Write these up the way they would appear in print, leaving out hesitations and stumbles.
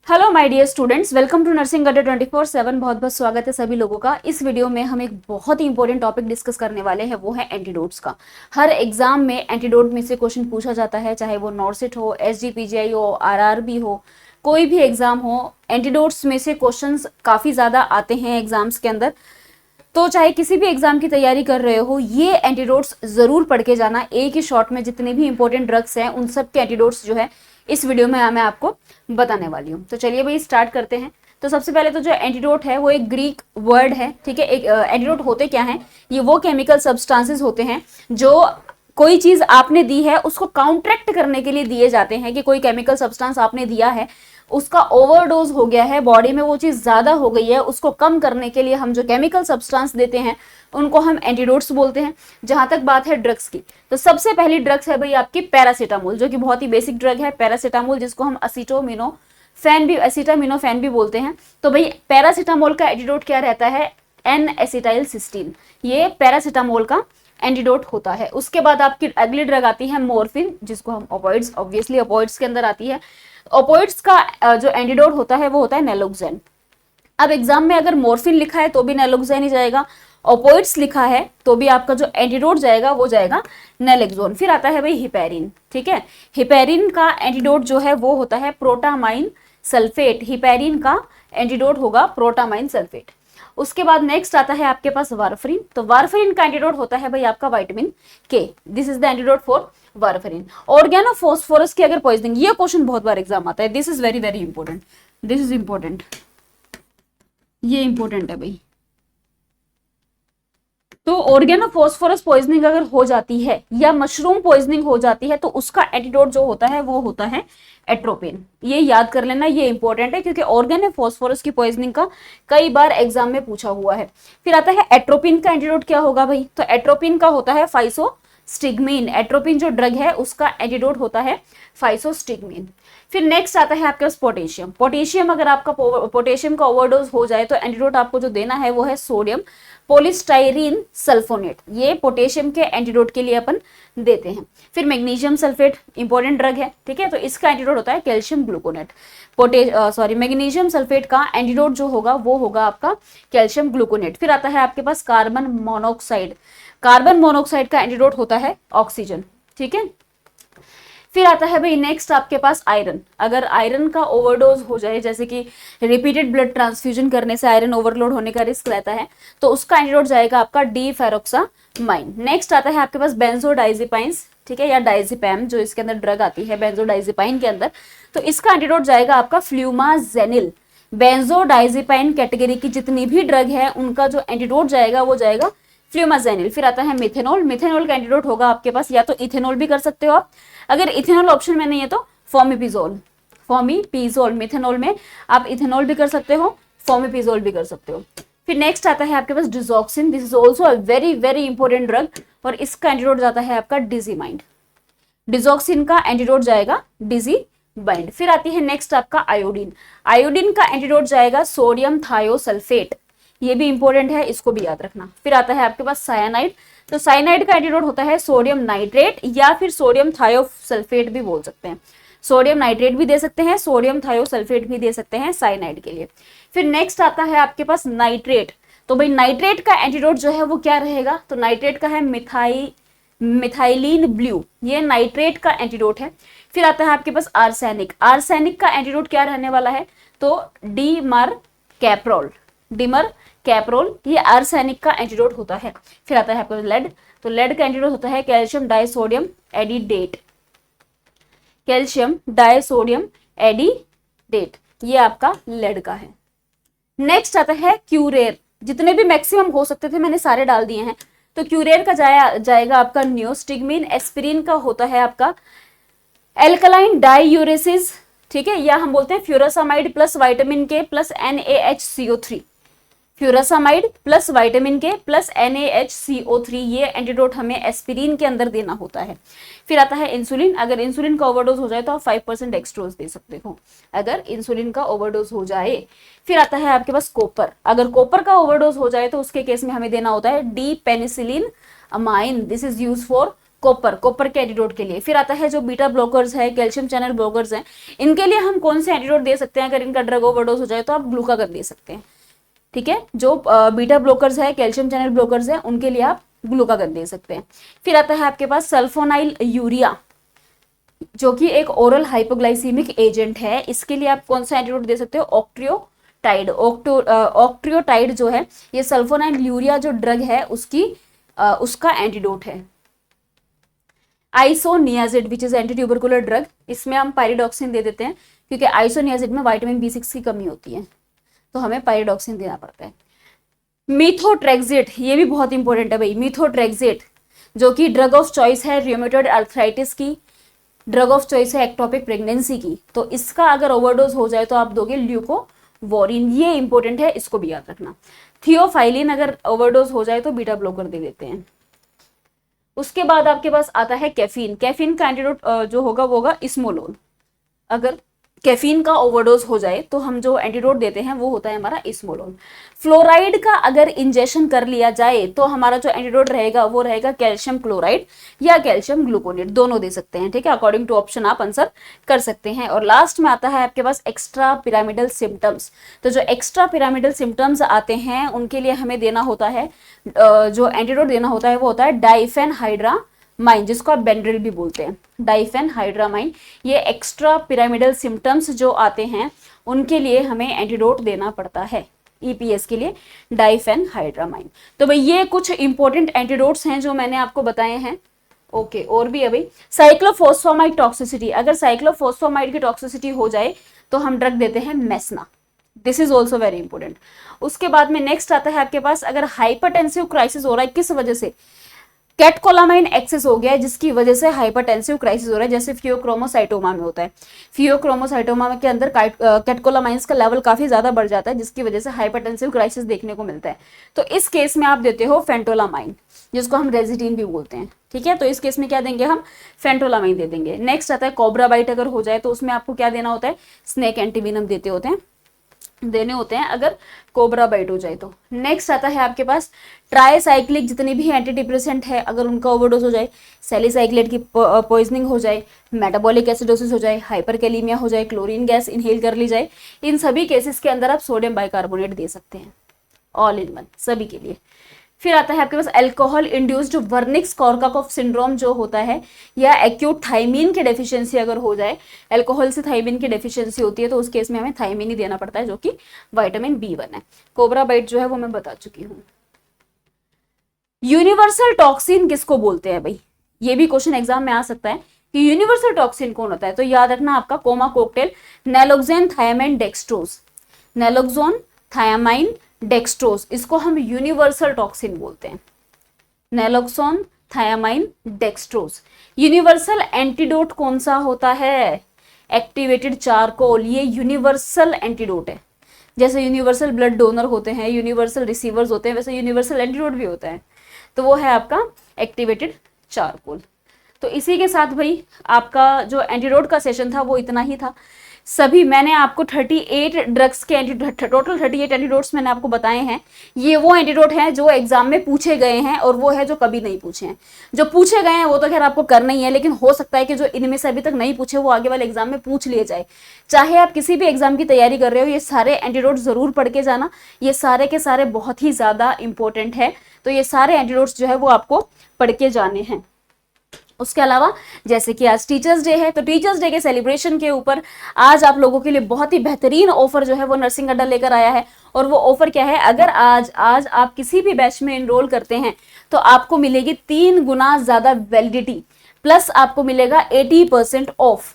Hello my dear students, welcome to nursing adda 24/7। बहुत बहुत स्वागत है सभी लोगों का। इस वीडियो में हम एक बहुत ही इंपॉर्टेंट टॉपिक डिस्कस करने वाले हैं, वो है एंटीडोट्स का। हर एग्जाम में एंटीडोट में से क्वेश्चन पूछा जाता है, चाहे वो नॉर्सिट हो, एसजीपीजीआई हो, आरआरबी हो, कोई भी एग्जाम हो, एंटीडोट्स में से क्वेश्चंस काफी ज्यादा आते हैं एग्जाम्स के अंदर। तो चाहे किसी भी एग्जाम की तैयारी कर रहे हो, ये एंटीडोट्स जरूर पढ़ के जाना। एक ही शॉट में जितने भी इंपॉर्टेंट ड्रग्स हैं उन सब के एंटीडोट्स जो है इस वीडियो में मैं आपको बताने वाली हूँ। तो चलिए भाई स्टार्ट करते हैं। तो सबसे पहले तो जो एंटीडोट है वो एक ग्रीक वर्ड है, ठीक है। एक एंटीडोट होते क्या है, ये वो केमिकल सब्सटेंसेस होते हैं जो कोई चीज आपने दी है उसको काउंटरैक्ट करने के लिए दिए जाते हैं। कि कोई केमिकल सब्सटेंस आपने दिया है, उसका ओवरडोज हो गया है, बॉडी में वो चीज ज्यादा हो गई है, उसको कम करने के लिए हम जो केमिकल सब्सटेंस देते हैं उनको हम एंटीडोट्स बोलते हैं। जहां तक बात है ड्रग्स की, तो सबसे पहली ड्रग्स है भाई आपकी पैरासीटामोल, जो कि बहुत ही बेसिक ड्रग है पैरासीटामोल, जिसको हम एसिटामिनोफेन भी बोलते हैं। तो भाई पैरासीटामोल का एंटीडोट क्या रहता है, एन एसिटाइल सिस्टीन। ये पैरासीटामोल का एंटीडोट होता है। उसके बाद आपकी अगली ड्रग आती है मोर्फिन, जिसको हम ओपियोइड्स, ऑब्वियसली ओपियोइड्स के अंदर आती है। ओपियोइड्स का जो एंटीडोट होता है वो होता है नैलोक्सेन। अब एग्जाम में अगर मोर्फिन लिखा है तो भी नैलोक्सेन ही जाएगा, ओपियोइड्स लिखा है तो भी आपका जो एंटीडोट जाएगा वो जाएगा नैलोक्सोन। फिर आता है भाई हिपेरिन, ठीक है। हिपेरिन का एंटीडोट जो है वो होता है प्रोटामाइन सल्फेट। हिपेरिन का एंटीडोट होगा प्रोटामाइन सल्फेट। उसके बाद नेक्स्ट आता है आपके पास वारफरिन। तो वारफरिन का एंटीडोट होता है भाई आपका विटामिन के। This is the antidote for warfarin. Organophosphorus की अगर पॉइजनिंग, ये क्वेश्चन बहुत बार एग्जाम आता है, this is very very important, this is important, ये इंपॉर्टेंट है भाई। तो ऑर्गेनोफॉस्फोरस पॉइजनिंग अगर हो जाती है या मशरूम पॉइजनिंग हो जाती है तो उसका एंटीडोट जो होता है वो होता है एट्रोपिन। ये याद कर लेना, ये इंपॉर्टेंट है क्योंकि ऑर्गेनोफॉस्फोरस की पॉइजनिंग का कई बार एग्जाम में पूछा हुआ है। फिर आता है एट्रोपिन का एंटीडोट क्या होगा भाई, तो एट्रोपिन का होता है फाइसोस्टिग्मीन। एट्रोपिन जो ड्रग है उसका एंटीडोट होता है फाइसोस्टिग्मीन। फिर नेक्स्ट आता है आपके पास पोटेशियम। पोटेशियम अगर आपका पोटेशियम का ओवरडोज हो जाए तो एंटीडोट आपको जो देना है वो है सोडियम पॉलीस्टाइरीन सल्फोनेट। ये पोटेशियम के एंटीडोट के लिए अपन देते हैं। फिर मैग्नीशियम सल्फेट इंपॉर्टेंट ड्रग है, ठीक है, तो इसका एंटीडोट होता है कैल्शियम ग्लूकोनेट। मैग्नीशियम सल्फेट का एंटीडोट जो होगा वो होगा आपका कैल्शियम ग्लूकोनेट। फिर आता है आपके पास कार्बन मोनोऑक्साइड। कार्बन मोनोऑक्साइड का एंटीडोट होता है ऑक्सीजन, ठीक है। फिर आता है भाई नेक्स्ट आपके पास आयरन। अगर आयरन का ओवरडोज हो जाए, जैसे कि रिपीटेड ब्लड ट्रांसफ्यूजन करने से आयरन ओवरलोड होने का रिस्क रहता है, तो उसका एंटीडोट जाएगा आपका डी फेरोक्सामाइन। नेक्स्ट आता है आपके पास बेंजोडाइजिपाइंस, ठीक है, या डाइजिपैम, जो इसके अंदर ड्रग आती है बेंजोडाइजिपाइन के अंदर, तो इसका एंटीडोट जाएगा आपका फ्लूमाजेनिल। बेंजोडाइजिपाइन कैटेगरी की जितनी भी ड्रग है उनका जो एंटीडोट जाएगा वो जाएगा फ्लूमाजेनिल। फिर आता है मिथेनॉल। मिथेनॉल का एंटीडोट होगा आपके पास, या तो इथेनॉल भी कर सकते हो आप, अगर इथेनॉल ऑप्शन में नहीं है तो फॉर्मिपिजोल। फॉर्मिपिजोल, मिथेनॉल में आप इथेनॉल भी कर सकते हो, फॉर्मिपिजोल भी कर सकते हो। फिर नेक्स्ट आता है आपके पास digoxin. This is also a very very important drug और इसका एंटीडोट जाता है आपका डिजीमाइंड। डिजॉक्सिन का एंटीडोट जाएगा डिजीबाइंड। फिर आती है नेक्स्ट आपका आयोडीन। आयोडीन का एंटीडोट जाएगा सोडियम थायोसल्फेट। ये भी इंपॉर्टेंट है, इसको भी याद रखना। फिर आता है आपके पास साइनाइड। तो साइनाइड का एंटीडोट होता है सोडियम नाइट्रेट या फिर सोडियम थायोसल्फेट भी बोल सकते हैं। सोडियम नाइट्रेट भी दे सकते हैं, सोडियम थायोसल्फेट भी दे सकते हैं साइनाइड के लिए। फिर नेक्स्ट आता है आपके पास नाइट्रेट। तो भाई नाइट्रेट का एंटीडोट जो है वो क्या रहेगा, तो नाइट्रेट का है मिथाइलिन ब्लू, ये नाइट्रेट का एंटीडोट है। फिर आता है आपके पास आर्सेनिक। आर्सेनिक का एंटीडोट क्या रहने वाला है, तो डीमर कैप्रोल, ये आर्सेनिक का एंटीडोट होता है। फिर आता है आपका लेड। तो लेड का एंटीडोट होता है कैल्शियम डाइसोडियम एडिडेट। कैल्शियम डाइसोडियम एडिडेट, ये आपका लेड का है। नेक्स्ट आता है क्यूरेर। जितने भी मैक्सिमम हो सकते थे मैंने सारे डाल दिए हैं। तो क्यूरेर का जाएगा आपका नियोस्टिग्मिन। एस्पिरिन का होता है आपका एल्कलाइन डाइयूरेसिस, ठीक है, या हम बोलते हैं फ्यूरासामाइड प्लस विटामिन के प्लस NaHCO3। फ्यूरासामाइड प्लस विटामिन के प्लस NaHCO3, ये एंटीडोट हमें एस्पिरिन के अंदर देना होता है। फिर आता है इंसुलिन। अगर इंसुलिन का ओवरडोज हो जाए तो आप 5% एक्सट्रोज दे सकते हो, अगर इंसुलिन का ओवरडोज हो जाए। फिर आता है आपके पास कॉपर। अगर कॉपर का ओवरडोज हो जाए तो उसके केस में हमें देना होता है D penicillin amine. This is use for copper के एंटीडोट के लिए। फिर आता है जो बीटा ब्लॉकर्स है, कैल्शियम चैनल ब्लॉकर्स हैं, इनके लिए हम कौन से एंटीडोट दे सकते हैं? अगर इनका ड्रग ओवरडोज हो जाए तो आप ग्लूकागन दे सकते हैं, ठीक है। जो बीटा ब्लॉकर्स है, कैल्शियम चैनल ब्लॉकर्स है, उनके लिए आप ग्लूकागन दे सकते हैं। फिर आता है आपके पास सल्फोनाइल यूरिया, जो कि एक ओरल हाइपोग्लाइसीमिक एजेंट है। इसके लिए आप कौन सा एंटीडोट दे सकते हो? ऑक्ट्रियोटाइड जो है, ये सल्फोनाइल यूरिया जो ड्रग है उसका एंटीडोट है। Isoniazid which is anti tubercular drug, इसमें हम पायरिडॉक्सिन दे देते हैं क्योंकि आइसोनियाजिड में विटामिन B6 की कमी होती है, तो हमें पायरिडॉक्सिन देना पड़ता है। मीथोट्रेक्सेट, ये भी बहुत इंपॉर्टेंट है भाई। मीथोट्रेक्सेट जो कि ड्रग ऑफ चॉइस है रियोमेटॉइड आर्थराइटिस की, ड्रग ऑफ चॉइस है एक्टोपिक प्रेगनेंसी की, तो इसका अगर ओवरडोज हो जाए तो आप दोगे ल्यूकोवोरिन, ये इंपॉर्टेंट है, इसको भी याद रखना। थियोफाइलिन अगर ओवरडोज हो जाए तो बीटा ब्लॉकर दे देते हैं। उसके बाद आपके पास आता है कैफीन। कैफीन का एंटीडोट जो होगा वो होगा इस्मोलोल। अगर कैफीन का ओवरडोज हो जाए तो हम जो एंटीडोट देते हैं वो होता है हमारा इस्मोलोल। फ्लोराइड का अगर इंजेक्शन कर लिया जाए तो हमारा जो एंटीडोट रहेगा वो रहेगा कैल्शियम क्लोराइड या कैल्शियम ग्लूकोनेट, दोनों दे सकते हैं, ठीक है। अकॉर्डिंग टू ऑप्शन आप आंसर कर सकते हैं। और लास्ट में आता है आपके पास एक्स्ट्रा पिरामिडल सिम्टम्स। तो जो एक्स्ट्रा पिरामिडल सिम्टम्स आते हैं उनके लिए हमें देना होता है, जो एंटीडोट देना होता है वो होता है डाइफेनहाइड्रामाइन, जिसको आप बेंड्रिल भी बोलते हैं, डाइफेनहाइड्रामाइन। ये एक्स्ट्रा पिरामिडल सिम्टम्स जो आते हैं उनके लिए हमें एंटीडोट देना पड़ता है, ईपीएस के लिए डाइफेनहाइड्रामाइन। तो भाई ये कुछ इंपॉर्टेंट एंटीडोट्स हैं जो मैंने आपको बताए हैं। ओके, और भी है भाई। साइक्लोफॉस्फामाइड टॉक्सिसिटी, अगर साइक्लोफॉस्फामाइड की टॉक्सिसिटी हो जाए तो हम ड्रग देते हैं mesna, this is also very important. उसके बाद में नेक्स्ट आता है आपके पास, अगर हाइपरटेंसिव क्राइसिस हो रहा है, किस वजह से? कैटकोलामाइन एक्सेस हो गया है जिसकी वजह से हाइपरटेंसिव क्राइसिस हो रहा है, जैसे फियोक्रोमोसाइटोमा में होता है। फियोक्रोमोसाइटोमा के अंदर कैटकोलामाइंस का लेवल काफी ज्यादा बढ़ जाता है जिसकी वजह से हाइपरटेंसिव क्राइसिस देखने को मिलता है। तो इस केस में आप देते हो फेंटोलामाइन, जिसको हम रेजिटीन भी बोलते हैं, ठीक है। तो इस केस में क्या देंगे हम? फेंटोलामाइन दे देंगे। नेक्स्ट आता है कोबरा बाइट अगर हो जाए तो उसमें आपको क्या देना होता है? स्नेक एंटीवेनम देने होते हैं अगर कोबरा बाइट हो जाए तो। नेक्स्ट आता है आपके पास ट्राईसाइक्लिक, जितनी भी एंटी डिप्रेसेंट है अगर उनका ओवरडोज हो जाए, सैलिसाइक्लेट की पॉइजनिंग हो जाए, मेटाबॉलिक एसिडोसिस हो जाए, हाइपरकैलीमिया हो जाए, क्लोरीन गैस इनहेल कर ली जाए, इन सभी केसेस के अंदर आप सोडियम बाइकार्बोनेट दे सकते हैं, ऑल इन वन, सभी के लिए। फिर आता है आपके पास अल्कोहल इंड्यूस्ड वर्निक्स कॉर्साकॉफ सिंड्रोम जो होता है, या एक्यूट थाइमीन की डेफिशिएंसी अगर हो जाए, अल्कोहल से थाइमीन की डेफिशिएंसी होती है तो उस केस में हमें थाइमीन ही देना पड़ता है जो कि विटामिन B1 है। कोबरा बाइट जो है वो मैं बता चुकी हूँ। यूनिवर्सल टॉक्सिन किसको बोलते हैं भाई? ये भी क्वेश्चन एग्जाम में आ सकता है कि यूनिवर्सल टॉक्सिन कौन होता है, तो याद रखना आपका coma cocktail naloxone thiamine dextrose, naloxone thiamine dextrose, इसको हम यूनिवर्सल टॉक्सिन बोलते हैं, naloxone thiamine dextrose. Universal antidote कौन सा होता है? एक्टिवेटेड चारकोल, ये यूनिवर्सल एंटीडोट है। जैसे यूनिवर्सल ब्लड डोनर होते हैं, यूनिवर्सल रिसीवर्स होते हैं, वैसे यूनिवर्सल एंटीडोट भी होता है, तो वो है आपका एक्टिवेटेड चारकोल। तो इसी के साथ भाई आपका जो एंटीडोट का सेशन था वो इतना ही था। सभी मैंने आपको 38 ड्रग्स के टोटल 38 एंटीडोट्स मैंने आपको बताए हैं। ये वो एंटीडोट हैं जो एग्जाम में पूछे गए हैं और वो है जो कभी नहीं पूछे हैं। जो पूछे गए हैं वो तो खैर आपको करना ही है, लेकिन हो सकता है कि जो इनमें से अभी तक नहीं पूछे वो आगे वाले एग्जाम में पूछ लिए जाए। चाहे आप किसी भी एग्जाम की तैयारी कर रहे हो, ये सारे एंटीडोट जरूर पढ़ के जाना, ये सारे के सारे बहुत ही ज्यादा इंपॉर्टेंट है। तो ये सारे एंटीडोट्स जो है वो आपको पढ़ के जाने हैं। उसके अलावा जैसे कि आज टीचर्स डे है, तो टीचर्स डे के सेलिब्रेशन के ऊपर आज आप लोगों के लिए बहुत ही बेहतरीन ऑफर जो है वो नर्सिंग अड्डा लेकर आया है। और वो ऑफर क्या है? अगर आज आप किसी भी बैच में एनरोल करते हैं तो आपको मिलेगी 3 गुना ज्यादा वैलिडिटी, प्लस आपको मिलेगा 80% ऑफ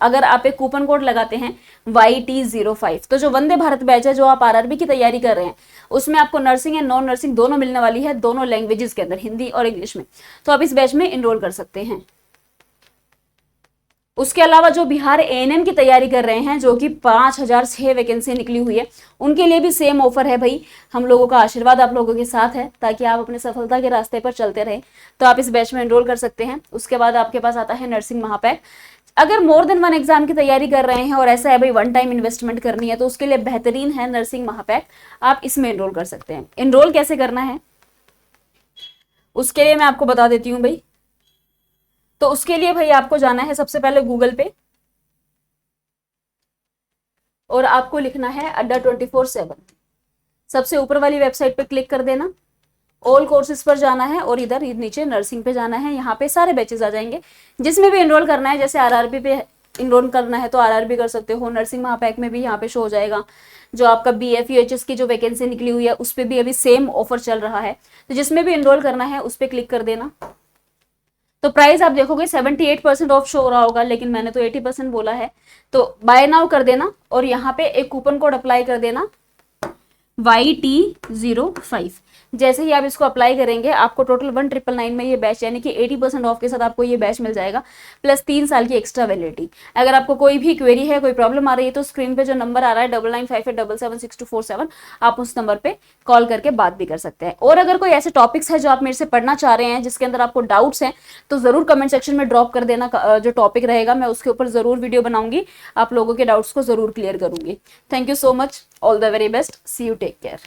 अगर आप एक कूपन कोड लगाते हैं YT05। तो जो वंदे भारत बैच है, जो आप आरआरबी की तैयारी कर रहे हैं, उसमें आपको नर्सिंग एंड नॉन नर्सिंग दोनों मिलने वाली है, दोनों लैंग्वेजेस के अंदर, हिंदी और इंग्लिश में। तो आप इस बैच में एनरोल कर सकते हैं। उसके अलावा जो बिहार ANM की तैयारी कर रहे हैं, जो कि 5006 वैकेंसी निकली हुई है, उनके लिए भी सेम ऑफर है भाई। हम लोगों का आशीर्वाद आप लोगों के साथ है ताकि आप अपने सफलता के रास्ते पर चलते रहें। तो आप इस बैच में एनरोल कर सकते हैं। उसके बाद आपके पास आता है नर्सिंग महापैक। अगर मोर देन 1 एग्जाम की तैयारी कर रहे हैं और ऐसा है भाई 1 टाइम इन्वेस्टमेंट करनी है, तो उसके लिए बेहतरीन है नर्सिंग महापैक, आप इसमें एनरोल कर सकते हैं। एनरोल कैसे करना है उसके लिए मैं आपको बता देती हूँ भाई। तो उसके लिए भाई आपको जाना है सबसे पहले गूगल पे और आपको लिखना है अड्डा 24/7। सबसे ऊपर वाली वेबसाइट पे क्लिक कर देना, ऑल कोर्सेज पर जाना है और इधर नीचे नर्सिंग पे जाना है। यहाँ पे सारे बैचेस आ जाएंगे जिसमें भी एनरोल करना है। जैसे आरआरबी पे इनरोल करना है तो आरआरबी कर सकते हो, नर्सिंग महापैक में भी यहाँ पे शो हो जाएगा। जो आपका बीएफ यूएचएस की जो वैकेंसी निकली हुई है उस पर भी अभी सेम ऑफर चल रहा है, तो जिसमें भी इनरोल करना है उस पर क्लिक कर देना। तो प्राइस आप देखोगे 78% ऑफ शो हो रहा होगा, लेकिन मैंने तो 80% बोला है, तो बाय नाउ कर देना और यहाँ पे एक कूपन कोड अप्लाई कर देना YT05। जैसे ही आप इसको अप्लाई करेंगे आपको टोटल 1999 में ये बैच यानी कि 80% ऑफ के साथ आपको ये बैच मिल जाएगा, प्लस 3 साल की एक्स्ट्रा वैलिडिटी। अगर आपको कोई भी क्वेरी है, कोई प्रॉब्लम आ रही है तो स्क्रीन पे जो नंबर आ रहा है 9958776247, आप उस नंबर पे कॉल करके बात भी कर सकते हैं। और अगर कोई ऐसे टॉपिक्स है जो आप मेरे से पढ़ना चाह रहे हैं, जिसके अंदर आपको डाउट्स हैं, तो जरूर कमेंट सेक्शन में ड्रॉप कर देना। जो टॉपिक रहेगा मैं उसके ऊपर जरूर वीडियो बनाऊंगी, आप लोगों के डाउट्स को जरूर क्लियर करूंगी। Thank you so much, all the very best, see you, take care.